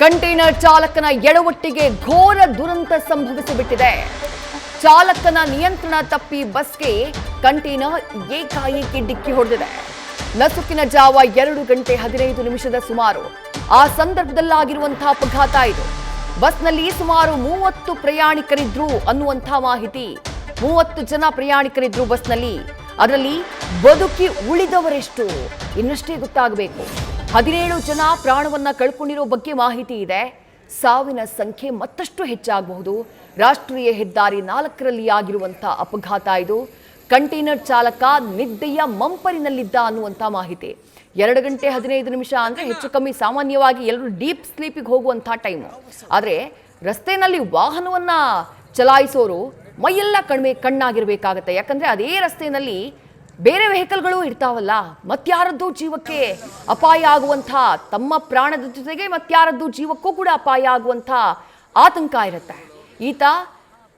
Container ಚಾಲಕನ ಎಡವಟ್ಟಿಗೆ ಘೋರ ದುರಂತ ಸಂಭವಿಸಿಬಿಟ್ಟಿದೆ. ಚಾಲಕನ ನಿಯಂತ್ರಣ ತಪ್ಪಿ ಬಸ್ಗೆ ಕಂಟೈನರ್ ಏಕಾಏಕಿ ಡಿಕ್ಕಿ ಹೊಡೆದಿದೆ. ನಸುಕಿನ ಜಾವ 2:15 ಸುಮಾರು ಆ ಸಂದರ್ಭದಲ್ಲಾಗಿರುವಂತಹ ಅಪಘಾತ ಇದು. ಬಸ್ನಲ್ಲಿ ಸುಮಾರು 30 ಪ್ರಯಾಣಿಕರಿದ್ರು ಅನ್ನುವಂತಹ ಮಾಹಿತಿ. 30 ಜನ ಪ್ರಯಾಣಿಕರಿದ್ರು ಬಸ್ನಲ್ಲಿ. ಅದರಲ್ಲಿ ಬದುಕಿ ಉಳಿದವರೆಷ್ಟು ಇನ್ನಷ್ಟೇ ಗೊತ್ತಾಗಬೇಕು. 17 ಜನ ಪ್ರಾಣವನ್ನ ಕಳ್ಕೊಂಡಿರೋ ಬಗ್ಗೆ ಮಾಹಿತಿ ಇದೆ. ಸಾವಿನ ಸಂಖ್ಯೆ ಮತ್ತಷ್ಟು ಹೆಚ್ಚಾಗಬಹುದು. ರಾಷ್ಟ್ರೀಯ ಹೆದ್ದಾರಿ 4ರಲ್ಲಿ ಆಗಿರುವಂತಹ ಅಪಘಾತ ಇದು. ಕಂಟೈನರ್ ಚಾಲಕ ನಿದ್ದೆಯ ಮಂಪರಿನಲ್ಲಿದ್ದ ಅನ್ನುವಂಥ ಮಾಹಿತಿ. 2:15 ಅಂದ್ರೆ ಹೆಚ್ಚು ಕಮ್ಮಿ ಸಾಮಾನ್ಯವಾಗಿ ಎಲ್ಲರೂ ಡೀಪ್ ಸ್ಲೀಪಿಗೆ ಹೋಗುವಂಥ ಟೈಮು. ಆದರೆ ರಸ್ತೆಯಲ್ಲಿ ವಾಹನವನ್ನ ಚಲಾಯಿಸೋರು ಮೈಯೆಲ್ಲ ಕಣ್ಣಾಗಿರ್ಬೇಕಾಗತ್ತೆ. ಯಾಕಂದ್ರೆ ಅದೇ ರಸ್ತೆಯಲ್ಲಿ ಬೇರೆ ವೆಹಿಕಲ್ಗಳು ಇರ್ತಾವಲ್ಲ, ಮತ್ಯಾರದ್ದು ಜೀವಕ್ಕೆ ಅಪಾಯ ಆಗುವಂಥ, ತಮ್ಮ ಪ್ರಾಣದ ಜೊತೆಗೆ ಮತ್ಯಾರದ್ದು ಜೀವಕ್ಕೂ ಕೂಡ ಅಪಾಯ ಆಗುವಂಥ ಆತಂಕ ಇರುತ್ತೆ. ಈತ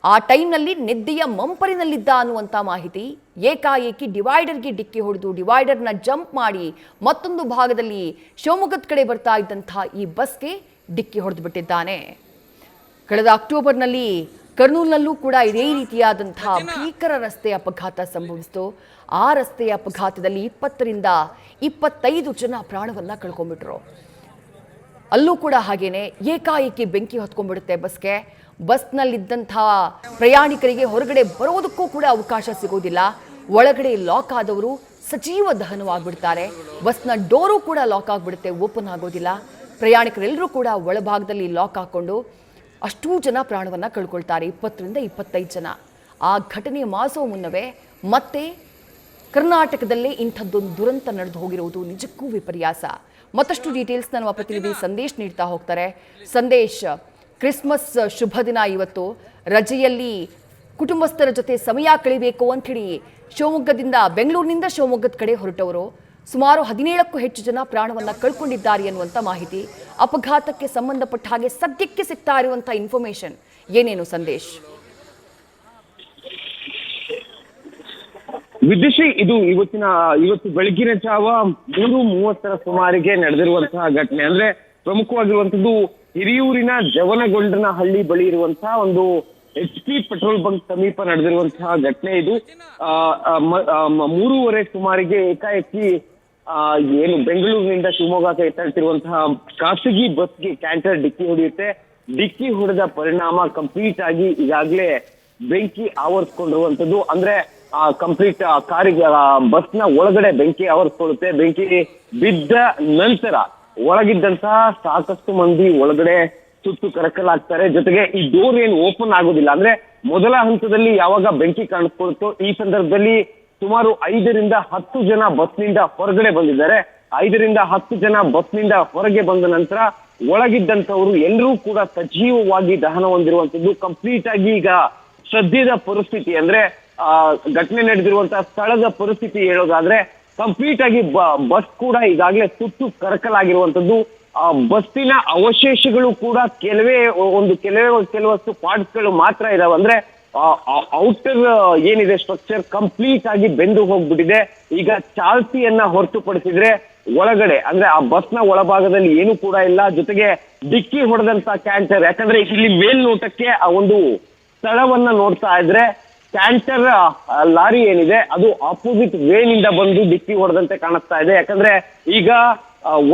ಆ ಟೈಮ್ನಲ್ಲಿ ನಿದ್ದೆಯ ಮಂಪರಿನಲ್ಲಿದ್ದ ಅನ್ನುವಂಥ ಮಾಹಿತಿ. ಏಕಾಏಕಿ ಡಿವೈಡರ್ಗೆ ಡಿಕ್ಕಿ ಹೊಡೆದು ಡಿವೈಡರ್ನ ಜಂಪ್ ಮಾಡಿ ಮತ್ತೊಂದು ಭಾಗದಲ್ಲಿ ಶಿವಮೊಗ್ಗದ ಕಡೆ ಬರ್ತಾ ಇದ್ದಂಥ ಈ ಬಸ್ಗೆ ಡಿಕ್ಕಿ ಹೊಡೆದು ಬಿಟ್ಟಿದ್ದಾನೆ. ಕಳೆದ ಅಕ್ಟೋಬರ್ನಲ್ಲಿ ಕರ್ನೂಲ್ನಲ್ಲೂ ಕೂಡ ಇದೇ ರೀತಿಯಾದಂತಹ ಭೀಕರ ರಸ್ತೆ ಅಪಘಾತ ಸಂಭವಿಸಿತು. ಆ ರಸ್ತೆಯ ಅಪಘಾತದಲ್ಲಿ 20ರಿಂದ 25 ಜನ ಪ್ರಾಣವನ್ನ ಕಳ್ಕೊಂಡ್ಬಿಟ್ರು. ಅಲ್ಲೂ ಕೂಡ ಹಾಗೇನೆ ಏಕಾಏಕಿ ಬೆಂಕಿ ಹೊತ್ಕೊಂಡ್ಬಿಡುತ್ತೆ ಬಸ್ಗೆ. ಬಸ್ನಲ್ಲಿದ್ದಂಥ ಪ್ರಯಾಣಿಕರಿಗೆ ಹೊರಗಡೆ ಬರೋದಕ್ಕೂ ಕೂಡ ಅವಕಾಶ ಸಿಗೋದಿಲ್ಲ. ಒಳಗಡೆ ಲಾಕ್ ಆದವರು ಸಜೀವ ದಹನವಾಗ್ಬಿಡ್ತಾರೆ. ಬಸ್ನ ಡೋರು ಕೂಡ ಲಾಕ್ ಆಗಿಬಿಡುತ್ತೆ, ಓಪನ್ ಆಗೋದಿಲ್ಲ. ಪ್ರಯಾಣಿಕರೆಲ್ಲರೂ ಕೂಡ ಒಳಭಾಗದಲ್ಲಿ ಲಾಕ್ ಹಾಕೊಂಡು ಅಷ್ಟೂ ಜನ ಪ್ರಾಣವನ್ನ ಕಳ್ಕೊಳ್ತಾರೆ. 20ರಿಂದ 25 ಜನ. ಆ ಘಟನೆ ಮಾಸೋ ಮುನ್ನವೇ ಮತ್ತೆ ಕರ್ನಾಟಕದಲ್ಲೇ ಇಂಥದ್ದೊಂದು ದುರಂತ ನಡೆದು ಹೋಗಿರುವುದು ನಿಜಕ್ಕೂ ವಿಪರ್ಯಾಸ. ಮತ್ತಷ್ಟು ಡೀಟೇಲ್ಸ್ ನಮ್ಮ ಪ್ರತಿನಿಧಿ ಸಂದೇಶ್ ನೀಡ್ತಾ ಹೋಗ್ತಾರೆ. ಸಂದೇಶ್, ಕ್ರಿಸ್ಮಸ್ ಶುಭ ದಿನ ಇವತ್ತು. ರಜೆಯಲ್ಲಿ ಕುಟುಂಬಸ್ಥರ ಜೊತೆ ಸಮಯ ಕಳಿಬೇಕು ಅಂಥೇಳಿ ಬೆಂಗಳೂರಿನಿಂದ ಶಿವಮೊಗ್ಗದ ಕಡೆ ಹೊರಟವರು ಸುಮಾರು 17ಕ್ಕೂ ಹೆಚ್ಚು ಜನ ಪ್ರಾಣವನ್ನ ಕಳ್ಕೊಂಡಿದ್ದಾರೆ ಅನ್ನುವಂಥ ಮಾಹಿತಿ. ಅಪಘಾತಕ್ಕೆ ಸಂಬಂಧಪಟ್ಟ ಹಾಗೆ ಸದ್ಯಕ್ಕೆ ಸಿಗ್ತಾ ಇರುವಂಥ ಇನ್ಫಾರ್ಮೇಶನ್ ಏನೇನು ಸಂದೇಶ್? ವಿದ್ಯುಶ್ರೀ, ಇದು ಇವತ್ತು ಬೆಳಗಿನ ಜಾವ 3:30 ಸುಮಾರಿಗೆ ನಡೆದಿರುವಂತಹ ಘಟನೆ. ಅಂದ್ರೆ ಪ್ರಮುಖವಾಗಿರುವಂತದ್ದು ಹಿರಿಯೂರಿನ ಜವನಗೊಂಡನಹಳ್ಳಿ ಬಳಿ ಇರುವಂತಹ ಒಂದು HP ಪೆಟ್ರೋಲ್ ಬಂಕ್ ಸಮೀಪ ನಡೆದಿರುವಂತಹ ಘಟನೆ ಇದು. 3:30 ಸುಮಾರಿಗೆ ಏಕಾಏಕಿ ಏನು ಬೆಂಗಳೂರಿನಿಂದ ಶಿವಮೊಗ್ಗಕ್ಕೆ ಎತ್ತಲ್ತಿರುವಂತಹ ಖಾಸಗಿ ಬಸ್ಗೆ ಕ್ಯಾಂಟರ್ ಡಿಕ್ಕಿ ಹೊಡೆಯುತ್ತೆ. ಡಿಕ್ಕಿ ಹೊಡೆದ ಪರಿಣಾಮ ಕಂಪ್ಲೀಟ್ ಆಗಿ ಈಗಾಗಲೇ ಬೆಂಕಿ ಆವರಿಸ್ಕೊಂಡಿರುವಂತದ್ದು. ಅಂದ್ರೆ ಕಂಪ್ಲೀಟ್ ಕಾರಿಗೆ ಬಸ್ನ ಒಳಗಡೆ ಬೆಂಕಿ ಆವರಿಸ್ಕೊಳ್ಳುತ್ತೆ. ಬೆಂಕಿ ಬಿದ್ದ ನಂತರ ಒಳಗಿದ್ದಂತಹ ಸಾಕಷ್ಟು ಮಂದಿ ಒಳಗಡೆ ಸುತ್ತು ಕರಕಲಾಗ್ತಾರೆ. ಜೊತೆಗೆ ಈ ಡೋರ್ ಏನು ಓಪನ್ ಆಗೋದಿಲ್ಲ. ಅಂದ್ರೆ ಮೊದಲ ಹಂತದಲ್ಲಿ ಯಾವಾಗ ಬೆಂಕಿ ಕಾಣಿಸ್ಕೊಳ್ತೋ ಈ ಸಂದರ್ಭದಲ್ಲಿ ಸುಮಾರು 5ರಿಂದ 10 ಜನ ಬಸ್ನಿಂದ ಹೊರಗಡೆ ಬಂದಿದ್ದಾರೆ. 5ರಿಂದ 10 ಜನ ಬಸ್ನಿಂದ ಹೊರಗೆ ಬಂದ ನಂತರ ಒಳಗಿದ್ದಂಥವ್ರು ಎಲ್ಲರೂ ಕೂಡ ಸಜೀವವಾಗಿ ದಹನ ಹೊಂದಿರುವಂತದ್ದು. ಕಂಪ್ಲೀಟ್ ಆಗಿ ಈಗ ಸದ್ಯದ ಪರಿಸ್ಥಿತಿ ಅಂದ್ರೆ ಘಟನೆ ನಡೆದಿರುವಂತಹ ಸ್ಥಳದ ಪರಿಸ್ಥಿತಿ ಹೇಳೋದಾದ್ರೆ ಕಂಪ್ಲೀಟ್ ಆಗಿ ಬಸ್ ಕೂಡ ಈಗಾಗಲೇ ಸುತ್ತು ಕರಕಲಾಗಿರುವಂತದ್ದು. ಬಸ್ಸಿನ ಅವಶೇಷಗಳು ಕೂಡ ಕೆಲವಷ್ಟು ಪಾರ್ಟ್ಸ್ ಗಳು ಮಾತ್ರ ಇದಾವೆ. ಅಂದ್ರೆ ಔಟರ್ ಏನಿದೆ ಸ್ಟ್ರಕ್ಚರ್ ಕಂಪ್ಲೀಟ್ ಆಗಿ ಬೆಂದು ಹೋಗ್ಬಿಟ್ಟಿದೆ. ಈಗ ಚಾಲ್ತಿಯನ್ನ ಹೊರತುಪಡಿಸಿದ್ರೆ ಒಳಗಡೆ ಅಂದ್ರೆ ಆ ಬಸ್ನ ಒಳಭಾಗದಲ್ಲಿ ಏನು ಕೂಡ ಇಲ್ಲ. ಜೊತೆಗೆ ಡಿಕ್ಕಿ ಹೊಡೆದಂತ ಕ್ಯಾಂಟರ್, ಯಾಕಂದ್ರೆ ಇಲ್ಲಿ ಮೇಲ್ನೋಟಕ್ಕೆ ಆ ಒಂದು ಸ್ಥಳವನ್ನ ನೋಡ್ತಾ ಇದ್ರೆ ಕ್ಯಾಂಟರ್ ಲಾರಿ ಏನಿದೆ ಅದು ಆಪೋಸಿಟ್ ವೇನಿಂದ ಬಂದು ಡಿಕ್ಕಿ ಹೊಡೆದಂತೆ ಕಾಣಿಸ್ತಾ ಇದೆ. ಯಾಕಂದ್ರೆ ಈಗ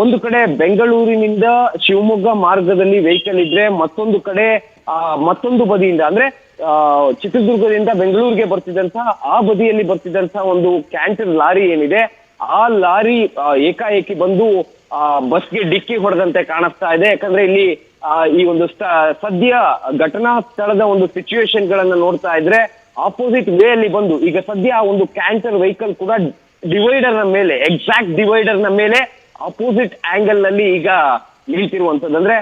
ಒಂದು ಕಡೆ ಬೆಂಗಳೂರಿನಿಂದ ಶಿವಮೊಗ್ಗ ಮಾರ್ಗದಲ್ಲಿ ವೆಹಿಕಲ್ ಇದ್ರೆ ಮತ್ತೊಂದು ಬದಿಯಿಂದ ಅಂದ್ರೆ ಚಿತ್ರದುರ್ಗದಿಂದ ಬೆಂಗಳೂರಿಗೆ ಬರ್ತಿದ್ದಂತಹ ಆ ಬದಿಯಲ್ಲಿ ಬರ್ತಿದ್ದಂತಹ ಒಂದು ಕ್ಯಾಂಟರ್ ಲಾರಿ ಏನಿದೆ ಆ ಲಾರಿ ಏಕಾಏಕಿ ಬಂದು ಬಸ್ಗೆ ಡಿಕ್ಕಿ ಹೊಡೆದಂತೆ ಕಾಣಿಸ್ತಾ ಇದೆ. ಯಾಕಂದ್ರೆ ಇಲ್ಲಿ ಈ ಒಂದು ಸದ್ಯ ಘಟನಾ ಸ್ಥಳದ ಒಂದು ಸಿಚುವೇಶನ್ ಗಳನ್ನ ನೋಡ್ತಾ ಇದ್ರೆ ಆಪೋಸಿಟ್ ವೇ ಅಲ್ಲಿ ಬಂದು ಈಗ ಸದ್ಯ ಒಂದು ಕ್ಯಾಂಟರ್ ವೆಹಿಕಲ್ ಕೂಡ ಎಕ್ಸಾಕ್ಟ್ ಡಿವೈಡರ್ ನ ಮೇಲೆ ಅಪೋಸಿಟ್ ಆಂಗಲ್ ನಲ್ಲಿ ಈಗ ನಿಂತಿರುವಂತದ್ದು. ಅಂದ್ರೆ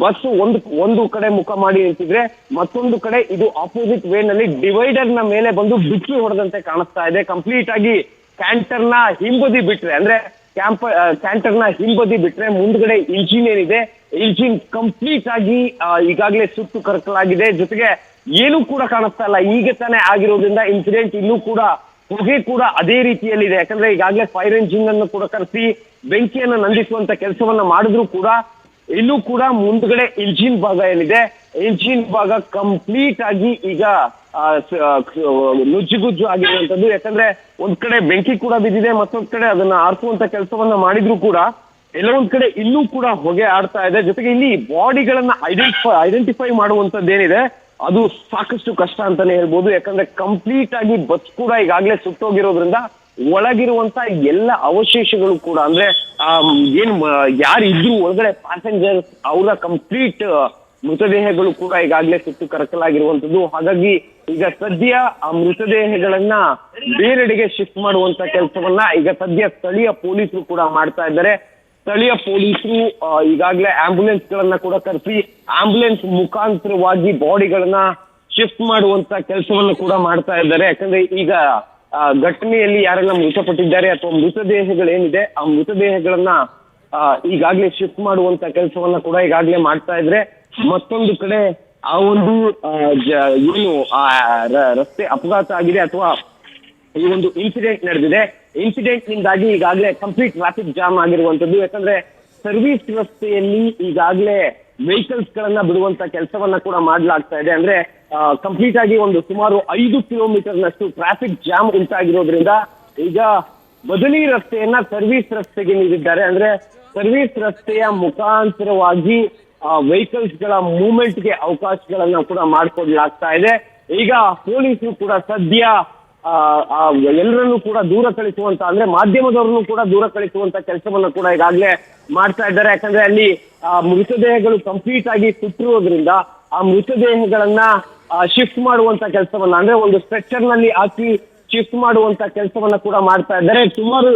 ಬಸ್ ಒಂದು ಕಡೆ ಮುಖ ಮಾಡಿ ನಿಂತಿದ್ರೆ ಮತ್ತೊಂದು ಕಡೆ ಇದು ಆಪೋಸಿಟ್ ವೇ ನಲ್ಲಿ ಡಿವೈಡರ್ ನ ಮೇಲೆ ಬಂದು ಡಿಕ್ಕಿ ಹೊಡೆದಂತೆ ಕಾಣಿಸ್ತಾ ಇದೆ. ಕಂಪ್ಲೀಟ್ ಆಗಿ ಕ್ಯಾಂಟರ್ನ ಹಿಂಬದಿ ಬಿಟ್ರೆ ಅಂದ್ರೆ ಕ್ಯಾಂಟರ್ನ ಹಿಂಬದಿ ಬಿಟ್ರೆ ಮುಂದ್ಗಡೆ ಇಂಜಿನ್ ಏನಿದೆ ಇಂಜಿನ್ ಕಂಪ್ಲೀಟ್ ಆಗಿ ಈಗಾಗಲೇ ಸುತ್ತು ಕರಕಲಾಗಿದೆ. ಜೊತೆಗೆ ಏನು ಕೂಡ ಕಾಣಿಸ್ತಾ ಇಲ್ಲ. ಈಗ ತಾನೇ ಆಗಿರೋದ್ರಿಂದ ಇನ್ಸಿಡೆಂಟ್ ಇನ್ನೂ ಕೂಡ ಹೊಗೆ ಕೂಡ ಅದೇ ರೀತಿಯಲ್ಲಿದೆ. ಯಾಕಂದ್ರೆ ಈಗಾಗಲೇ ಫೈರ್ ಎಂಜಿನ್ ಅನ್ನು ಕೂಡ ಕರೆಸಿ ಬೆಂಕಿಯನ್ನು ನಂದಿಸುವಂತ ಕೆಲಸವನ್ನ ಮಾಡಿದ್ರು ಕೂಡ ಇಲ್ಲೂ ಕೂಡ ಮುಂದ್ಗಡೆ ಇಂಜಿನ್ ಭಾಗ ಏನಿದೆ, ಇಂಜಿನ್ ಭಾಗ ಕಂಪ್ಲೀಟ್ ಆಗಿ ಈಗ ನುಜ್ಜುಗುಜ್ಜು ಆಗಿರುವಂತದ್ದು. ಯಾಕಂದ್ರೆ ಒಂದ್ ಕಡೆ ಬೆಂಕಿ ಕೂಡ ಬಿದ್ದಿದೆ, ಮತ್ತೊಂದ್ ಕಡೆ ಅದನ್ನ ಆರಿಸುವಂತ ಕೆಲಸವನ್ನ ಮಾಡಿದ್ರು ಕೂಡ ಎಲ್ಲೊಂದ್ ಕಡೆ ಇಲ್ಲೂ ಕೂಡ ಹೊಗೆ ಆಡ್ತಾ ಇದೆ. ಜೊತೆಗೆ ಇಲ್ಲಿ ಬಾಡಿಗಳನ್ನ ಐಡೆಂಟಿಫೈ ಮಾಡುವಂತದ್ದೇನಿದೆ ಅದು ಸಾಕಷ್ಟು ಕಷ್ಟ ಅಂತಾನೆ ಹೇಳ್ಬೋದು. ಯಾಕಂದ್ರೆ ಕಂಪ್ಲೀಟ್ ಆಗಿ ಬಸ್ ಕೂಡ ಈಗಾಗಲೇ ಸುಟ್ಟೋಗಿರೋದ್ರಿಂದ ಒಳಗಿರುವಂತ ಎಲ್ಲ ಅವಶೇಷಗಳು ಕೂಡ ಅಂದ್ರೆ ಯಾರು ಇದ್ರು ಒಳಗಡೆ ಪ್ಯಾಸೆಂಜರ್ಸ್ ಅವರ ಕಂಪ್ಲೀಟ್ ಮೃತದೇಹಗಳು ಕೂಡ ಈಗಾಗಲೇ ಸುಟ್ಟು ಕರಕಲಾಗಿರುವಂತದ್ದು. ಹಾಗಾಗಿ ಈಗ ಸದ್ಯ ಆ ಮೃತದೇಹಗಳನ್ನ ಬೇರೆಡೆಗೆ ಶಿಫ್ಟ್ ಮಾಡುವಂತ ಕೆಲಸವನ್ನ ಈಗ ಸದ್ಯ ಸ್ಥಳೀಯ ಪೊಲೀಸರು ಕೂಡ ಮಾಡ್ತಾ ಇದ್ದಾರೆ. ಸ್ಥಳೀಯ ಪೊಲೀಸರು ಈಗಾಗಲೇ ಆಂಬ್ಯುಲೆನ್ಸ್ ಗಳನ್ನ ಕೂಡ ಕರೆಸಿ ಆಂಬ್ಯುಲೆನ್ಸ್ ಮುಖಾಂತರವಾಗಿ ಬಾಡಿಗಳನ್ನ ಶಿಫ್ಟ್ ಮಾಡುವಂತ ಕೆಲಸವನ್ನು ಕೂಡ ಮಾಡ್ತಾ ಇದ್ದಾರೆ. ಯಾಕಂದ್ರೆ ಈಗ ಘಟನೆಯಲ್ಲಿ ಯಾರೆಲ್ಲ ಮೃತಪಟ್ಟಿದ್ದಾರೆ ಅಥವಾ ಮೃತದೇಹಗಳೇನಿದೆ ಆ ಮೃತದೇಹಗಳನ್ನ ಈಗಾಗಲೇ ಶಿಫ್ಟ್ ಮಾಡುವಂತ ಕೆಲಸವನ್ನ ಕೂಡ ಈಗಾಗಲೇ ಮಾಡ್ತಾ ಇದ್ರೆ, ಮತ್ತೊಂದು ಕಡೆ ಆ ಒಂದು ಏನು ರಸ್ತೆ ಅಪಘಾತ ಆಗಿದೆ ಅಥವಾ ಈ ಒಂದು ಇನ್ಸಿಡೆಂಟ್ ನಡೆದಿದೆ, ಇನ್ಸಿಡೆಂಟ್ ನಿಂದಾಗಿ ಈಗಾಗಲೇ ಕಂಪ್ಲೀಟ್ ಟ್ರಾಫಿಕ್ ಜಾಮ್ ಆಗಿರುವಂತದ್ದು. ಯಾಕಂದ್ರೆ ಸರ್ವಿಸ್ ರಸ್ತೆಯಲ್ಲಿ ಈಗಾಗಲೇ ವೆಹಿಕಲ್ಸ್ ಗಳನ್ನ ಬಿಡುವಂತ ಕೆಲಸವನ್ನ ಕೂಡ ಮಾಡ್ಲಾಗ್ತಾ ಇದೆ. ಅಂದ್ರೆ ಕಂಪ್ಲೀಟ್ ಆಗಿ ಒಂದು ಸುಮಾರು 5 ಕಿಲೋಮೀಟರ್ನಷ್ಟು ಟ್ರಾಫಿಕ್ ಜಾಮ್ ಉಂಟಾಗಿರೋದ್ರಿಂದ ಈಗ ಬದಲಿ ರಸ್ತೆಯನ್ನ ಸರ್ವಿಸ್ ರಸ್ತೆಗೆ ನೀಡಿದ್ದಾರೆ. ಅಂದ್ರೆ ಸರ್ವಿಸ್ ರಸ್ತೆಯ ಮುಖಾಂತರವಾಗಿ ವೆಹಿಕಲ್ಸ್ ಗಳ ಮೂವ್ಮೆಂಟ್ಗೆ ಅವಕಾಶಗಳನ್ನ ಕೂಡ ಮಾಡಿಕೊಡ್ಲಾಗ್ತಾ ಇದೆ. ಈಗ ಪೊಲೀಸರು ಕೂಡ ಸದ್ಯ ಎಲ್ಲರನ್ನೂ ಕೂಡ ದೂರ ಕಳಿಸುವಂತ ಅಂದ್ರೆ ಮಾಧ್ಯಮದವ್ರನ್ನು ಕೂಡ ದೂರ ಕಳಿಸುವಂತ ಕೆಲಸವನ್ನ ಕೂಡ ಈಗಾಗಲೇ ಮಾಡ್ತಾ ಇದ್ದಾರೆ. ಯಾಕಂದ್ರೆ ಅಲ್ಲಿ ಮೃತದೇಹಗಳು ಕಂಪ್ಲೀಟ್ ಆಗಿ ಸುಟ್ಟಿರೋದ್ರಿಂದ ಆ ಮೃತದೇಹಗಳನ್ನ ಶಿಫ್ಟ್ ಮಾಡುವಂತ ಕೆಲಸವನ್ನ ಅಂದ್ರೆ ಒಂದು ಸ್ಟ್ರೆಚರ್ ನಲ್ಲಿ ಹಾಕಿ ಶಿಫ್ಟ್ ಮಾಡುವಂತ ಕೆಲಸವನ್ನ ಕೂಡ ಮಾಡ್ತಾ ಇದ್ದಾರೆ. ಸುಮಾರು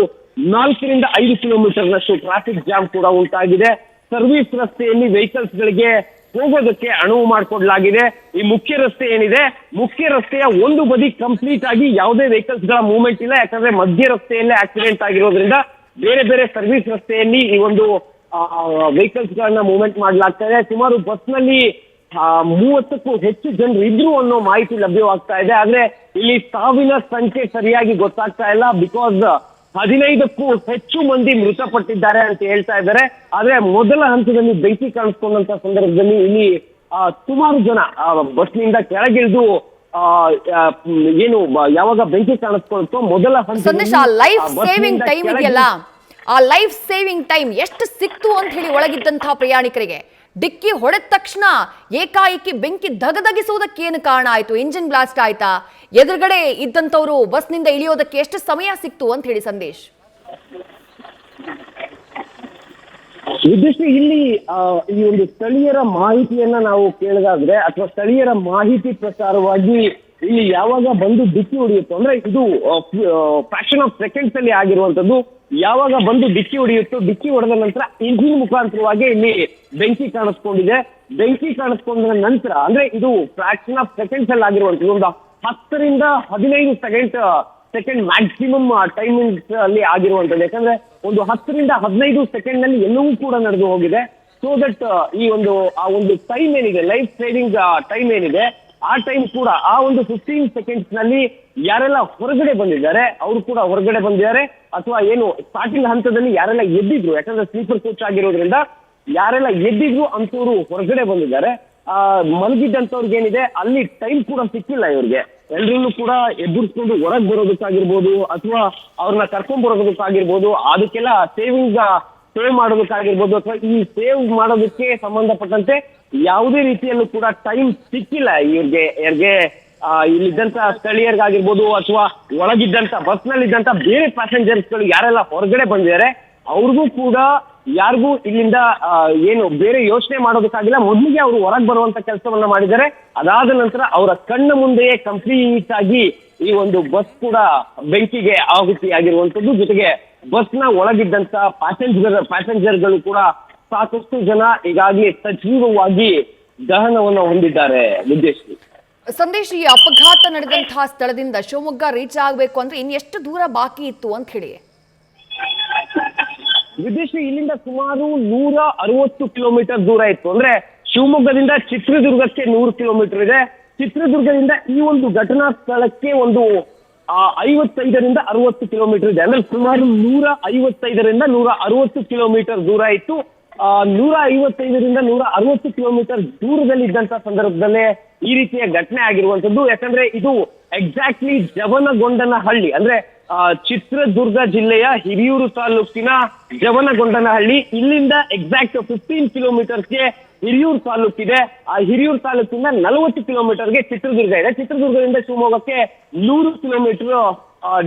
4 ರಿಂದ 5 ಕಿಲೋಮೀಟರ್ನಷ್ಟು ಟ್ರಾಫಿಕ್ ಜಾಮ್ ಕೂಡ ಉಂಟಾಗಿದೆ. ಸರ್ವಿಸ್ ರಸ್ತೆಯಲ್ಲಿ ವೆಹಿಕಲ್ಸ್ ಗಳಿಗೆ ಹೋಗೋದಕ್ಕೆ ಅನುವು ಮಾಡಿಕೊಡ್ಲಾಗಿದೆ. ಈ ಮುಖ್ಯ ರಸ್ತೆ ಏನಿದೆ, ಮುಖ್ಯ ರಸ್ತೆಯ ಒಂದು ಬದಿ ಕಂಪ್ಲೀಟ್ ಆಗಿ ಯಾವುದೇ ವೆಹಿಕಲ್ಸ್ ಗಳ ಮೂವ್ಮೆಂಟ್ ಇಲ್ಲ. ಯಾಕಂದ್ರೆ ಮಧ್ಯ ರಸ್ತೆಯಲ್ಲೇ ಆಕ್ಸಿಡೆಂಟ್ ಆಗಿರೋದ್ರಿಂದ ಬೇರೆ ಬೇರೆ ಸರ್ವಿಸ್ ರಸ್ತೆಯಲ್ಲಿ ಈ ಒಂದು ವೆಹಿಕಲ್ಸ್ ಗಳನ್ನ ಮೂವ್ಮೆಂಟ್ ಮಾಡಲಾಗ್ತಾ ಇದೆ. ಸುಮಾರು ಬಸ್ ನಲ್ಲಿ 30ಕ್ಕೂ ಹೆಚ್ಚು ಜನರು ಇದ್ರು ಅನ್ನೋ ಮಾಹಿತಿ ಲಭ್ಯವಾಗ್ತಾ ಇದೆ. ಆದ್ರೆ ಇಲ್ಲಿ ಸಾವಿನ ಸಂಖ್ಯೆ ಸರಿಯಾಗಿ ಗೊತ್ತಾಗ್ತಾ ಇಲ್ಲ. ಬಿಕಾಸ್ 15ಕ್ಕೂ ಹೆಚ್ಚು ಮಂದಿ ಮೃತಪಟ್ಟಿದ್ದಾರೆ ಅಂತ ಹೇಳ್ತಾ ಇದ್ದಾರೆ. ಆದ್ರೆ ಮೊದಲ ಹಂತದಲ್ಲಿ ಬೆಂಕಿ ಕಾಣಿಸ್ಕೊಂಡಂತ ಸಂದರ್ಭದಲ್ಲಿ ಇಲ್ಲಿ ಸುಮಾರು ಜನ ಬಸ್ನಿಂದ ಕೆಳಗಿಳಿದು ಏನು ಯಾವಾಗ ಬೆಂಕಿ ಕಾಣಿಸ್ಕೊಳ್ತೋ ಮೊದಲ ಹಂತದಲ್ಲಿ ಲೈಫ್ ಸೇವಿಂಗ್ ಟೈಮ್ ಇದೆಯಲ್ಲ, ಆ ಲೈಫ್ ಸೇವಿಂಗ್ ಟೈಮ್ ಎಷ್ಟು ಸಿಕ್ತು ಅಂತ ಹೇಳಿ ಒಳಗಿದ್ದಂತಹ ಪ್ರಯಾಣಿಕರಿಗೆ ಡಿಕ್ಕಿ ಹೊಡೆದ ತಕ್ಷಣ ಏಕಾಏಕಿ ಬೆಂಕಿ ಧಗಧಗಿಸುವುದಕ್ಕೆ ಏನು ಕಾರಣ ಆಯ್ತು? ಇಂಜಿನ್ ಬ್ಲಾಸ್ಟ್ ಆಯ್ತಾ? ಎದುರುಗಡೆ ಇದ್ದಂಥವ್ರು ಬಸ್ನಿಂದ ಇಳಿಯೋದಕ್ಕೆ ಎಷ್ಟು ಸಮಯ ಸಿಕ್ತು ಅಂತ ಹೇಳಿ ಸಂದೇಶ್. ವಿದ್ಯುಶ್ರೀ, ಇಲ್ಲಿ ಈ ಒಂದು ಸ್ಥಳೀಯರ ಮಾಹಿತಿಯನ್ನ ನಾವು ಕೇಳಿದಾದ್ರೆ ಅಥವಾ ಸ್ಥಳೀಯರ ಮಾಹಿತಿ ಪ್ರಕಾರವಾಗಿ ಇಲ್ಲಿ ಯಾವಾಗ ಬಂದು ಡಿಕ್ಕಿ ಹೊಡೆಯುತ್ತೋ ಅಂದ್ರೆ ಇದು ಫ್ರಾಕ್ಷನ್ ಆಫ್ ಸೆಕೆಂಡ್ಸ್ ಅಲ್ಲಿ ಆಗಿರುವಂತದ್ದು. ಯಾವಾಗ ಬಂದು ಡಿಕ್ಕಿ ಹೊಡೆಯುತ್ತೋ, ಡಿಕ್ಕಿ ಹೊಡೆದ ನಂತರ ಇಂಜಿನ್ ಮುಖಾಂತರವಾಗಿ ಇಲ್ಲಿ ಬೆಂಕಿ ಕಾಣಿಸ್ಕೊಂಡಿದೆ. ಬೆಂಕಿ ಕಾಣಿಸ್ಕೊಂಡ ನಂತರ ಅಂದ್ರೆ ಇದು ಫ್ರಾಕ್ಷನ್ ಆಫ್ ಸೆಕೆಂಡ್ಸ್ ಅಲ್ಲಿ ಆಗಿರುವಂತದ್ದು. ಒಂದು 10 ರಿಂದ 15 ಸೆಕೆಂಡ್ ಮ್ಯಾಕ್ಸಿಮಮ್ ಟೈಮಿಂಗ್ಸ್ ಅಲ್ಲಿ ಆಗಿರುವಂತದ್ದು. ಯಾಕಂದ್ರೆ ಒಂದು 10 ರಿಂದ 15 ಸೆಕೆಂಡ್ ನಲ್ಲಿ ಎಲ್ಲವೂ ಕೂಡ ನಡೆದು ಹೋಗಿದೆ. ಸೊ ದಟ್ ಈ ಆ ಒಂದು ಟೈಮ್ ಏನಿದೆ, ಲೈಫ್ ಸೇವಿಂಗ್ ಟೈಮ್ ಏನಿದೆ, ಆ ಟೈಮ್ ಕೂಡ ಆ ಒಂದು 15 ಸೆಕೆಂಡ್ಸ್ ನಲ್ಲಿ ಯಾರೆಲ್ಲ ಹೊರಗಡೆ ಬಂದಿದ್ದಾರೆ ಅವರು ಕೂಡ ಹೊರಗಡೆ ಬಂದಿದ್ದಾರೆ. ಅಥವಾ ಏನು ಸ್ಟಾರ್ಟಿಂಗ್ ಹಂತದಲ್ಲಿ ಯಾರೆಲ್ಲ ಎದ್ದಿದ್ರು, ಯಾಕಂದ್ರೆ ಸ್ಲೀಪರ್ ಕೋಚ್ ಆಗಿರೋದ್ರಿಂದ ಯಾರೆಲ್ಲ ಎದ್ದಿದ್ರು ಅಂತವ್ರು ಹೊರಗಡೆ ಬಂದಿದ್ದಾರೆ. ಮಲಗಿದ್ದಂಥವ್ರಿಗೆ ಏನಿದೆ ಅಲ್ಲಿ ಟೈಮ್ ಕೂಡ ಸಿಕ್ಕಿಲ್ಲ ಇವ್ರಿಗೆ. ಎಲ್ರನ್ನೂ ಕೂಡ ಎದುರಿಸ್ಕೊಂಡು ಹೊರಗೆ ಬರೋದಕ್ಕಾಗಿರ್ಬೋದು ಅಥವಾ ಅವ್ರನ್ನ ಕರ್ಕೊಂಡ್ ಬರೋದಕ್ಕಾಗಿರ್ಬೋದು, ಅದಕ್ಕೆಲ್ಲ ಸೇವ್ ಮಾಡೋದಕ್ಕಾಗಿರ್ಬೋದು ಅಥವಾ ಈ ಸೇವ್ ಮಾಡೋದಕ್ಕೆ ಸಂಬಂಧಪಟ್ಟಂತೆ ಯಾವುದೇ ರೀತಿಯಲ್ಲೂ ಕೂಡ ಟೈಮ್ ಸಿಕ್ಕಿಲ್ಲ ಇವ್ರಿಗೆ. ಇಲ್ಲಿದ್ದಂತ ಸ್ಥಳೀಯರಿಗಾಗಿರ್ಬೋದು ಅಥವಾ ಒಳಗಿದ್ದಂತ ಬಸ್ ನಲ್ಲಿದ್ದಂತ ಬೇರೆ ಪ್ಯಾಸೆಂಜರ್ಸ್ಗಳು ಯಾರೆಲ್ಲ ಹೊರಗಡೆ ಬಂದಿದ್ದಾರೆ ಅವ್ರಿಗೂ ಕೂಡ ಯಾರಿಗೂ ಇಲ್ಲಿಂದ ಏನು ಬೇರೆ ಯೋಚನೆ ಮಾಡೋದಕ್ಕಾಗಿಲ್ಲ. ಮೊದಲಿಗೆ ಅವರು ಹೊರಗೆ ಬರುವಂತ ಕೆಲಸವನ್ನ ಮಾಡಿದ್ದಾರೆ. ಅದಾದ ನಂತರ ಅವರ ಕಣ್ಣ ಮುಂದೆಯೇ ಕಂಪ್ಲೀಟ್ ಆಗಿ ಈ ಒಂದು ಬಸ್ ಕೂಡ ಬೆಂಕಿಗೆ ಆಹುತಿಯಾಗಿರುವಂತದ್ದು. ಜೊತೆಗೆ ಬಸ್ನ ಒಳಗಿದ್ದಂತ ಪ್ಯಾಸೆಂಜರ್ಗಳು ಕೂಡ ಸಾಕಷ್ಟು ಜನ ಈಗಾಗಲೇ ಸಜೀವವಾಗಿ ದಹನವನ್ನು ಹೊಂದಿದ್ದಾರೆ. ವಿದ್ಯಶ್ರೀ, ಸಂದೇಶ್, ಈ ಅಪಘಾತ ನಡೆದಂತಹ ಸ್ಥಳದಿಂದ ಶಿವಮೊಗ್ಗ ರೀಚ್ ಆಗಬೇಕು ಅಂದ್ರೆ ಇನ್ನೆಷ್ಟು ದೂರ ಬಾಕಿ ಇತ್ತು ಅಂತ ಹೇಳಿ? ವಿದೇಶಿ ಇಲ್ಲಿಂದ ಸುಮಾರು 160 ಕಿಲೋಮೀಟರ್ ದೂರ ಇತ್ತು. ಅಂದ್ರೆ ಶಿವಮೊಗ್ಗದಿಂದ ಚಿತ್ರದುರ್ಗಕ್ಕೆ 100 ಕಿಲೋಮೀಟರ್ ಇದೆ. ಚಿತ್ರದುರ್ಗದಿಂದ ಈ ಒಂದು ಘಟನಾ ಸ್ಥಳಕ್ಕೆ ಒಂದು 55 ರಿಂದ 60 ಕಿಲೋಮೀಟರ್ ಇದೆ. ಅಂದ್ರೆ ಸುಮಾರು 155 ರಿಂದ 160 ಕಿಲೋಮೀಟರ್ ದೂರ ಇತ್ತು. 155ರಿಂದ 160 ಕಿಲೋಮೀಟರ್ ದೂರದಲ್ಲಿ ಇದ್ದಂತ ಸಂದರ್ಭದಲ್ಲೇ ಈ ರೀತಿಯ ಘಟನೆ ಆಗಿರುವಂತದ್ದು. ಯಾಕಂದ್ರೆ ಇದು ಎಕ್ಸಾಕ್ಟ್ಲಿ ಜವನಗೊಂಡನಹಳ್ಳಿ, ಅಂದ್ರೆ ಚಿತ್ರದುರ್ಗ ಜಿಲ್ಲೆಯ ಹಿರಿಯೂರು ತಾಲೂಕಿನ ಜವನಗೊಂಡನಹಳ್ಳಿ. ಇಲ್ಲಿಂದ ಎಕ್ಸಾಕ್ಟ್ 15 ಕಿಲೋಮೀಟರ್ಸ್ಗೆ ಹಿರಿಯೂರು ತಾಲೂಕಿದೆ. ಆ ಹಿರಿಯೂರು ತಾಲೂಕಿಂದ 40 ಕಿಲೋಮೀಟರ್ಗೆ ಚಿತ್ರದುರ್ಗ ಇದೆ. ಚಿತ್ರದುರ್ಗದಿಂದ ಶಿವಮೊಗ್ಗಕ್ಕೆ 100 ಕಿಲೋಮೀಟರ್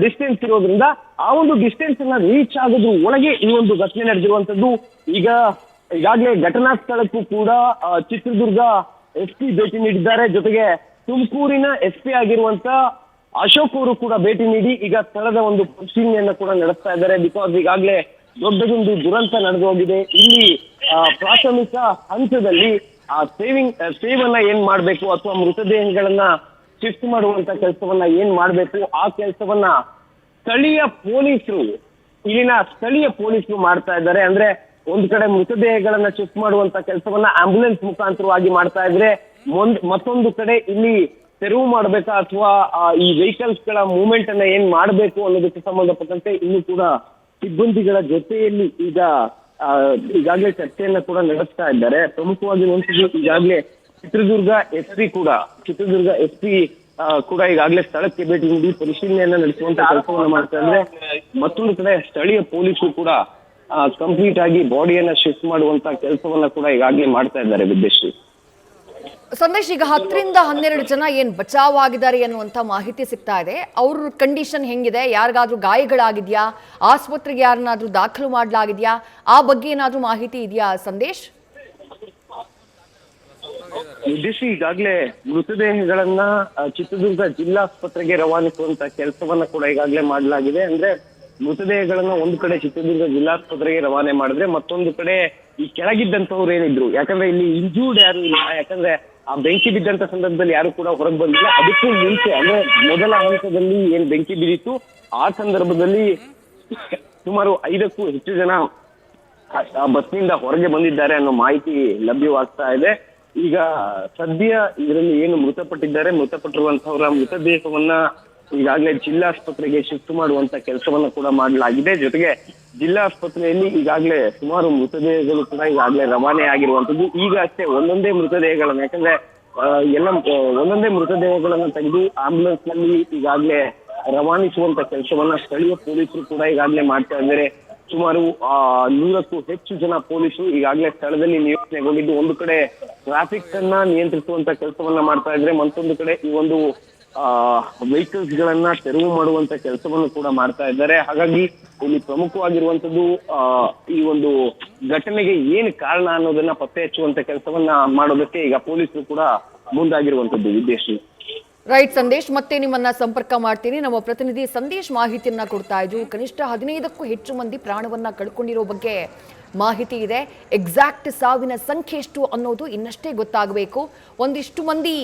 ಡಿಸ್ಟೆನ್ಸ್ ಇರೋದ್ರಿಂದ ಆ ಒಂದು ಡಿಸ್ಟೆನ್ಸ್ ಅನ್ನ ರೀಚ್ ಆಗೋದ್ರ ಒಳಗೆ ಈ ಒಂದು ಘಟನೆ ನಡೆದಿರುವಂತದ್ದು. ಈಗಾಗಲೇ ಘಟನಾ ಸ್ಥಳಕ್ಕೂ ಕೂಡ ಚಿತ್ರದುರ್ಗ SP ಭೇಟಿ ನೀಡಿದ್ದಾರೆ. ಜೊತೆಗೆ ತುಮಕೂರಿನ SP ಆಗಿರುವಂತ ಅಶೋಕ್ ಅವರು ಕೂಡ ಭೇಟಿ ನೀಡಿ ಈಗ ಸ್ಥಳದ ಒಂದು ಪರಿಶೀಲನೆಯನ್ನ ಕೂಡ ನಡೆಸ್ತಾ ಇದ್ದಾರೆ. ಬಿಕಾಸ್ ಈಗಾಗಲೇ ದೊಡ್ಡದೊಂದು ದುರಂತ ನಡೆದು ಹೋಗಿದೆ. ಇಲ್ಲಿ ಪ್ರಾಥಮಿಕ ಹಂತದಲ್ಲಿ ಸೇವ್ ಅನ್ನ ಏನ್ ಮಾಡ್ಬೇಕು ಅಥವಾ ಮೃತದೇಹಗಳನ್ನ ಶಿಫ್ಟ್ ಮಾಡುವಂತ ಕೆಲಸವನ್ನ ಏನ್ ಮಾಡ್ಬೇಕು, ಆ ಕೆಲಸವನ್ನ ಇಲ್ಲಿನ ಸ್ಥಳೀಯ ಪೊಲೀಸರು ಮಾಡ್ತಾ ಇದ್ದಾರೆ. ಅಂದ್ರೆ ಒಂದ್ ಕಡೆ ಮೃತದೇಹಗಳನ್ನ ಶಿಫ್ಟ್ ಮಾಡುವಂತ ಕೆಲಸವನ್ನ ಆಂಬ್ಯುಲೆನ್ಸ್ ಮುಖಾಂತರವಾಗಿ ಮಾಡ್ತಾ ಇದ್ರೆ, ಮತ್ತೊಂದು ಕಡೆ ಇಲ್ಲಿ ತೆರವು ಮಾಡ್ಬೇಕಾ ಅಥವಾ ಈ ವೆಹಿಕಲ್ಸ್ ಗಳ ಮೂವ್ಮೆಂಟ್ ಅನ್ನ ಏನ್ ಮಾಡ್ಬೇಕು ಅನ್ನೋದಕ್ಕೆ ಸಂಬಂಧಪಟ್ಟಂತೆ ಇನ್ನೂ ಕೂಡ ಸಿಬ್ಬಂದಿಗಳ ಜೊತೆಯಲ್ಲಿ ಈಗಾಗಲೇ ಚರ್ಚೆಯನ್ನ ಕೂಡ ನಡೆಸ್ತಾ ಇದ್ದಾರೆ. ಪ್ರಮುಖವಾಗಿ ಈಗಾಗಲೇ ಚಿತ್ರದುರ್ಗ SP ಕೂಡ ಈಗಾಗಲೇ ಸ್ಥಳಕ್ಕೆ ಭೇಟಿ ನೀಡಿ ಪರಿಶೀಲನೆಯನ್ನ ನಡೆಸುವಂತ ಕೆಲಸವನ್ನ ಮಾಡ್ತಾ ಇದ್ರೆ, ಮತ್ತೊಂದು ಕಡೆ ಸ್ಥಳೀಯ ಪೊಲೀಸರು ಕೂಡ ಕಂಪ್ಲೀಟ್ ಆಗಿ ಬಾಡಿಯನ್ನ ಶಿಫ್ಟ್ ಮಾಡುವಂತ ಕೆಲಸವನ್ನ ಕೂಡ ಈಗಾಗಲೇ ಮಾಡ್ತಾ ಇದ್ದಾರೆ. ವಿದ್ಯಶ್ರೀ, ಸಂದೇಶ್, ಈಗ 10 ರಿಂದ 12 ಜನ ಏನ್ ಬಚಾವ್ ಆಗಿದ್ದಾರೆ ಅನ್ನುವಂತ ಮಾಹಿತಿ ಸಿಗ್ತಾ ಇದೆ. ಅವ್ರ ಕಂಡೀಷನ್ ಹೆಂಗಿದೆ? ಯಾರಿಗಾದ್ರೂ ಗಾಯಗಳಾಗಿದ್ಯಾ? ಆಸ್ಪತ್ರೆಗೆ ಯಾರನ್ನಾದ್ರೂ ದಾಖಲು ಮಾಡಲಾಗಿದ್ಯಾ? ಆ ಬಗ್ಗೆ ಏನಾದ್ರೂ ಮಾಹಿತಿ ಇದೆಯಾ ಸಂದೇಶ್? ಈಗಾಗಲೇ ಮೃತದೇಹಗಳನ್ನ ಚಿತ್ರದುರ್ಗ ಜಿಲ್ಲಾಸ್ಪತ್ರೆಗೆ ರವಾನಿಸುವಂತ ಕೆಲಸವನ್ನ ಕೂಡ ಈಗಾಗಲೇ ಮಾಡಲಾಗಿದೆ. ಅಂದ್ರೆ ಮೃತದೇಹಗಳನ್ನ ಒಂದು ಕಡೆ ಚಿತ್ರದುರ್ಗ ಜಿಲ್ಲಾಸ್ಪತ್ರೆಗೆ ರವಾನೆ ಮಾಡಿದ್ರೆ, ಮತ್ತೊಂದು ಕಡೆ ಈ ಕೆಳಗಿದ್ದಂತವ್ರು ಏನಿದ್ರು, ಯಾಕಂದ್ರೆ ಇಲ್ಲಿ ಇಂಜೂರ್ಡ್ ಯಾರು ಇಲ್ಲ, ಯಾಕಂದ್ರೆ ಆ ಬೆಂಕಿ ಬಿದ್ದಂತ ಸಂದರ್ಭದಲ್ಲಿ ಯಾರು ಕೂಡ ಹೊರಗೆ ಬಂದಿಲ್ಲ. ಅದಕ್ಕೂ ಮುಂಚೆ ಅಂದ್ರೆ ಮೊದಲ ಹಂತದಲ್ಲಿ ಏನ್ ಬೆಂಕಿ ಬಿದ್ದಿತ್ತು ಆ ಸಂದರ್ಭದಲ್ಲಿ ಸುಮಾರು 5ಕ್ಕೂ ಹೆಚ್ಚು ಜನ ಬಸ್ನಿಂದ ಹೊರಗೆ ಬಂದಿದ್ದಾರೆ ಅನ್ನೋ ಮಾಹಿತಿ ಲಭ್ಯವಾಗ್ತಾ ಇದೆ. ಈಗ ಸದ್ಯ ಇದರಲ್ಲಿ ಏನು ಮೃತಪಟ್ಟಿರುವಂತವರ ಮೃತದೇಹವನ್ನ ಈಗಾಗಲೇ ಜಿಲ್ಲಾಸ್ಪತ್ರೆಗೆ ಶಿಫ್ಟ್ ಮಾಡುವಂತ ಕೆಲಸವನ್ನ ಕೂಡ ಮಾಡಲಾಗಿದೆ. ಜೊತೆಗೆ ಜಿಲ್ಲಾಸ್ಪತ್ರೆಯಲ್ಲಿ ಈಗಾಗಲೇ ಸುಮಾರು ಮೃತದೇಹಗಳು ಕೂಡ ಈಗಾಗಲೇ ರವಾನೆ ಆಗಿರುವಂತದ್ದು. ಈಗ ಅಷ್ಟೇ ಒಂದೊಂದೇ ಮೃತದೇಹಗಳನ್ನ, ಯಾಕಂದ್ರೆ ಒಂದೊಂದೇ ಮೃತದೇಹಗಳನ್ನ ತೆಗೆದು ಆಂಬ್ಯುಲೆನ್ಸ್ ನಲ್ಲಿ ಈಗಾಗಲೇ ರವಾನಿಸುವಂತ ಕೆಲಸವನ್ನ ಸ್ಥಳೀಯ ಪೊಲೀಸರು ಕೂಡ ಈಗಾಗಲೇ ಮಾಡ್ತಾ ಇದ್ದಾರೆ. ಸುಮಾರು 100ಕ್ಕೂ ಹೆಚ್ಚು ಜನ ಪೊಲೀಸರು ಈಗಾಗಲೇ ಸ್ಥಳದಲ್ಲಿ ನಿಯೋಜನೆಗೊಂಡಿದ್ದು, ಒಂದು ಕಡೆ ಟ್ರಾಫಿಕ್ ಅನ್ನ ನಿಯಂತ್ರಿಸುವಂತ ಕೆಲಸವನ್ನ ಮಾಡ್ತಾ ಇದ್ರೆ, ಮತ್ತೊಂದು ಕಡೆ ಈ ಒಂದು ವೆಹಿಕಲ್ಸ್ ಗಳನ್ನ ತೆರವು ಮಾಡುವಂತ ಕೆಲಸವನ್ನು ಕೂಡ ಮಾಡ್ತಾ ಇದ್ದಾರೆ. ಹಾಗಾಗಿ ಇಲ್ಲಿ ಪ್ರಮುಖವಾಗಿರುವಂತದ್ದು ಈ ಒಂದು ಘಟನೆಗೆ ಏನು ಕಾರಣ ಅನ್ನೋದನ್ನ ಪತ್ತೆ ಹಚ್ಚುವಂತ ಕೆಲಸವನ್ನ ಮಾಡೋದಕ್ಕೆ ಈಗ ಪೊಲೀಸರು ಕೂಡ ಮುಂದಾಗಿರುವಂತದ್ದು. ವಿದ್ಯಶ್ರೀ, ರೈಟ್ ಸಂದೇಶ್, ಮತ್ತೆ ನಿಮ್ಮನ್ನ ಸಂಪರ್ಕ ಮಾಡ್ತೀನಿ. ನಮ್ಮ ಪ್ರತಿನಿಧಿ ಸಂದೇಶ್ ಮಾಹಿತಿಯನ್ನ ಕೊಡ್ತಾ ಇದ್ರು. ಕನಿಷ್ಠ 15ಕ್ಕೂ ಹೆಚ್ಚು ಮಂದಿ ಪ್ರಾಣವನ್ನ ಕಳ್ಕೊಂಡಿರೋ ಬಗ್ಗೆ ಮಾಹಿತಿ ಇದೆ. ಎಕ್ಸಾಕ್ಟ್ ಸಾವಿನ ಸಂಖ್ಯೆ ಎಷ್ಟು ಅನ್ನೋದು ಇನ್ನಷ್ಟೇ ಗೊತ್ತಾಗಬೇಕು. ಒಂದಿಷ್ಟು ಮಂದಿ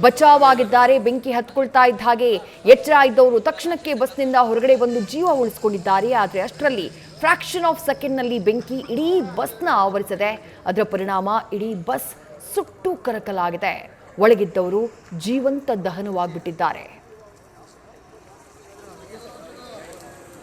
ಬಚಾವಾಗಿದ್ದಾರೆ. ಬೆಂಕಿ ಹತ್ಕೊಳ್ತಾ ಇದ್ದ ಹಾಗೆ ಎಚ್ಚರ ಇದ್ದವರು ತಕ್ಷಣಕ್ಕೆ ಬಸ್ನಿಂದ ಹೊರಗಡೆ ಬಂದು ಜೀವ ಉಳಿಸ್ಕೊಂಡಿದ್ದಾರೆ. ಆದರೆ ಅಷ್ಟರಲ್ಲಿ ಫ್ರಾಕ್ಷನ್ ಆಫ್ ಸೆಕೆಂಡ್ನಲ್ಲಿ ಬೆಂಕಿ ಇಡೀ ಬಸ್ನ ಆವರಿಸಿದೆ. ಅದರ ಪರಿಣಾಮ ಇಡೀ ಬಸ್ ಸುಟ್ಟು ಕರಕಲಾಗಿದೆ. ಒಳಗಿದ್ದವರು ಜೀವಂತ ದಹನವಾಗಿಬಿಟ್ಟಿದ್ದಾರೆ.